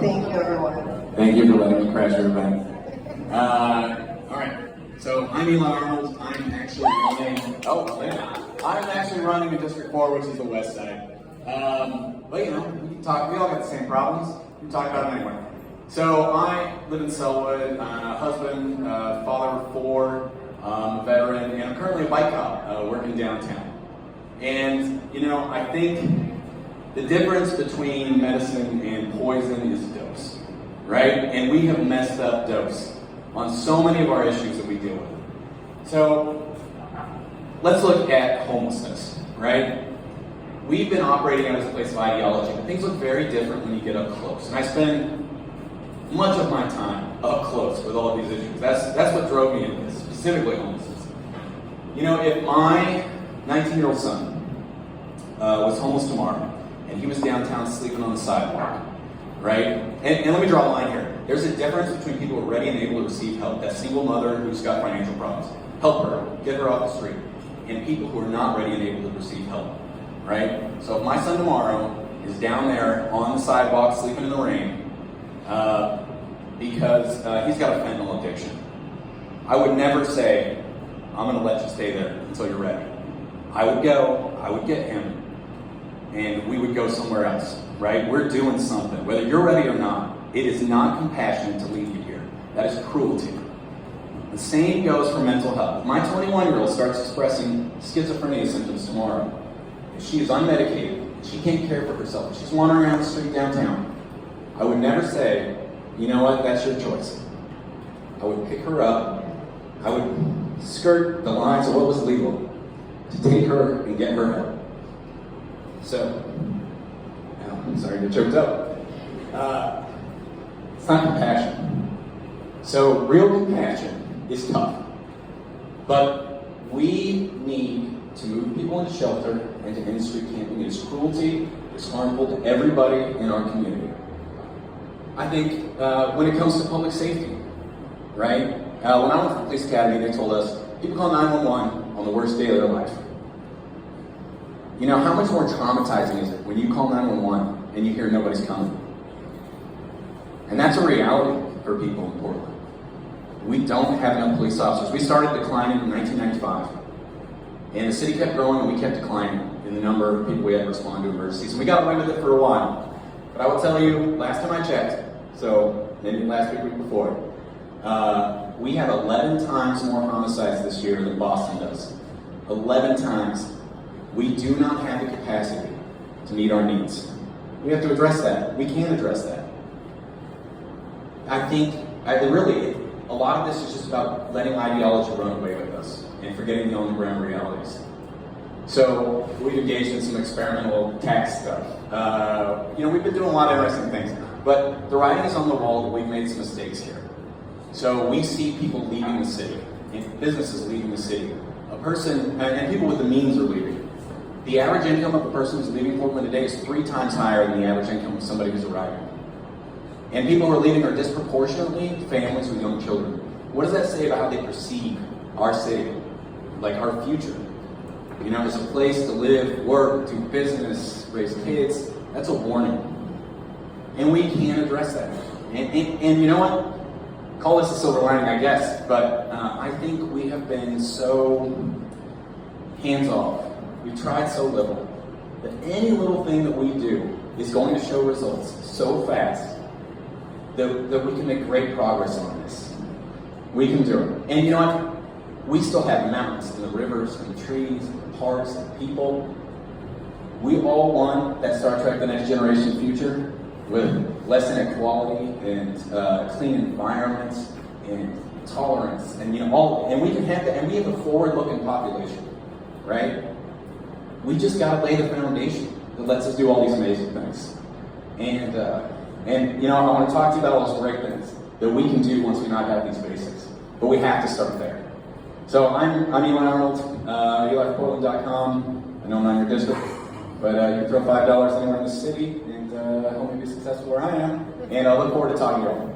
Thank you, everyone. Thank you for letting me crash your event. All right. So I'm Eli Arnold. I'm actually running in District 4, which is the West Side. But we can talk. We all got the same problems. We can talk about them anyway. So I live in Selwood. Husband, father of 4, veteran, and I'm currently a bike cop working downtown. And I think the difference between medicine and poison is dose, right? And we have messed up dose on so many of our issues that we deal with. So let's look at homelessness, right? We've been operating out as a place of ideology, but things look very different when you get up close. And I spend much of my time up close with all of these issues. That's what drove me into this, specifically homelessness. If my 19-year-old son was homeless tomorrow, and he was downtown sleeping on the sidewalk, right? And let me draw a line here. There's a difference between people who are ready and able to receive help, that single mother who's got financial problems, help her, get her off the street, and people who are not ready and able to receive help, right? So if my son tomorrow is down there on the sidewalk sleeping in the rain because he's got a fentanyl addiction, I would never say, I'm gonna let you stay there until you're ready. I would get him, and we would go somewhere else, right? We're doing something. Whether you're ready or not, it is not compassion to leave you here. That is cruelty. The same goes for mental health. If my 21-year-old starts expressing schizophrenia symptoms tomorrow, if she is unmedicated, she can't care for herself, if she's wandering around the street downtown, I would never say, you know what, that's your choice. I would pick her up, I would skirt the lines of what was legal to take her and get her help. So, I'm sorry to get choked up. It's not compassion. So, real compassion is tough. But we need to move people into shelter and to end street camping. It is cruelty, it's harmful to everybody in our community. I think when it comes to public safety, right? When I went to the police academy, they told us people call 911 on the worst day of their life. How much more traumatizing is it when you call 911 and you hear nobody's coming? And that's a reality for people in Portland. We don't have enough police officers. We started declining in 1995. And the city kept growing and we kept declining in the number of people we had to respond to emergencies. And we got away with it for a while. But I will tell you, last time I checked, so maybe last week before, we have 11 times more homicides this year than Boston does. 11 times. We do not have the capacity to meet our needs. We have to address that. We can address that. I think, a lot of this is just about letting ideology run away with us and forgetting the on-the-ground realities. So we've engaged in some experimental tax stuff. We've been doing a lot of interesting things, but the writing is on the wall that we've made some mistakes here. So we see people leaving the city, and businesses leaving the city. A person, and people with the means are leaving. The average income of a person who's leaving Portland today is 3 times higher than the average income of somebody who's arriving. And people who are leaving are disproportionately families with young children. What does that say about how they perceive our city, like our future? As a place to live, work, do business, raise kids. That's a warning. And we can address that. And you know what? Call this a silver lining, I guess, but I think we have been so hands-off. We've tried so little that any little thing that we do is going to show results so fast that we can make great progress on this. We can do it. And you know what? We still have mountains and the rivers and the trees and the parks and the people. We all want that Star Trek The Next Generation future with less inequality and clean environments and tolerance and we can have that, and we have a forward-looking population, right? We just got to lay the foundation that lets us do all these amazing things. And I want to talk to you about all those great things that we can do once we knock out these basics. But we have to start there. So I'm Eli Arnold, EliForPortland.com. I know I'm not in your district, but you can throw $5 anywhere in the city, and I hope you be successful where I am. And I look forward to talking to you all.